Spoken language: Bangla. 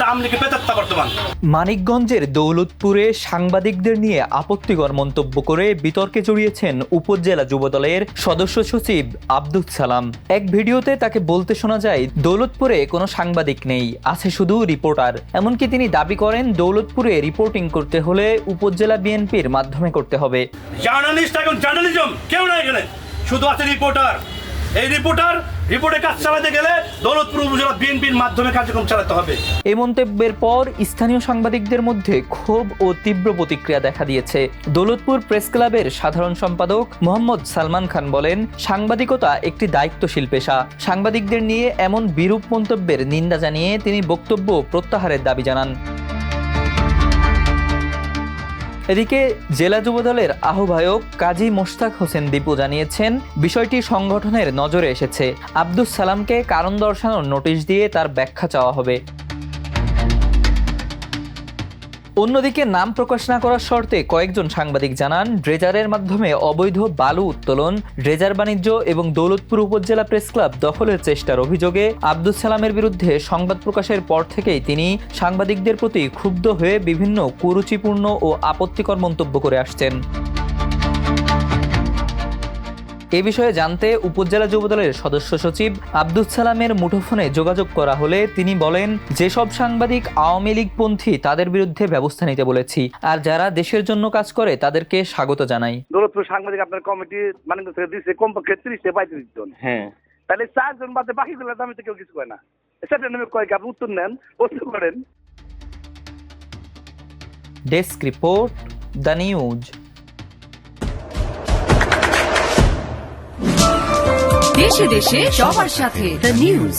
হচ্ছে আওয়ামী লীগের প্রেতাত্মা বর্তমান। মানিকগঞ্জের দৌলতপুরে সাংবাদিকদের নিয়ে আপত্তিকর মন্তব্য করে বিতর্কে জড়িয়েছেন উপজেলা যুবদলের সদস্য সচিব আব্দুস সালাম। এক ভিডিওতে তাকে বলতে শোনা যায়, দৌলতপুরে কোনো সাংবাদিক নেই, আছে শুধু রিপোর্টার। এমনকি তিনি দাবি করেন, দৌলতপুরে রিপোর্টিং করতে হলে উপজেলা বিএনপির মাধ্যমে করতে হবে। জার্নালিস্ট এখন জার্নালিজম কেউ নাই, গেলে শুধু আছে রিপোর্টার। এই রিপোর্টের কাজ চালাতে গেলে দৌলতপুর উপজেলা বিএনপির মাধ্যমে কার্যক্রম চালাতে হবে। এই মন্তব্যের পর স্থানীয় সাংবাদিকদের মধ্যে ক্ষোভ ও তীব্র প্রতিক্রিয়া দেখা দিয়েছে। দৌলতপুর প্রেস ক্লাবের সাধারণ সম্পাদক মোহাম্মদ সালমান খান বলেন, সাংবাদিকতা একটি দায়িত্বশীল পেশা। সাংবাদিকদের নিয়ে এমন বিরূপ মন্তব্যের নিন্দা জানিয়ে তিনি বক্তব্য প্রত্যাহারের দাবি জানান। এদিকে জেলা যুবদলের আহ্বায়ক কাজী মোশতাক হোসেন দীপু জানিয়েছেন, বিষয়টি সংগঠনের নজরে এসেছে। আব্দুস সালামকে কারণ দর্শানোর নোটিশ দিয়ে তার ব্যাখ্যা চাওয়া হবে। অন্যদিকে নাম প্রকাশ না করার শর্তে কয়েকজন সাংবাদিক জানান, ড্রেজারের মাধ্যমে অবৈধ বালু উত্তোলন, ড্রেজার বাণিজ্য এবং দৌলতপুর উপজেলা প্রেস ক্লাব দখলের চেষ্টার অভিযোগে আব্দুস সালামের বিরুদ্ধে সংবাদ প্রকাশের পর থেকেই তিনি সাংবাদিকদের প্রতি ক্ষুব্ধ হয়ে বিভিন্ন কুরুচিপূর্ণ ও আপত্তিকর মন্তব্য করে আসছেন। এ বিষয়ে জানতে উপজেলা যুবদলের সদস্য সচিব আব্দুস সালামের মুঠোফোনে যোগাযোগ করা হলে তিনি বলেন, যেসব সাংবাদিক আওয়ামী লীগপন্থী তাদের বিরুদ্ধে ব্যবস্থা নিতে বলেছি, আর যারা দেশের জন্য কাজ করে তাদেরকে স্বাগত জানাই। দৌলতপুর সাংবাদিক আপনার কমিটি মানে দিচ্ছে কমপক্ষে 30-35 জন। হ্যাঁ, তাহলে 4 জন বাদে বাকিগুলো আমি তো কেউ কিছু কয় না। সেটা নামে কয়েক আপনি উত্তর নেন, প্রশ্ন করেন। Desk report, the news. দেশে দেশে সবার সাথে দ্য নিউজ।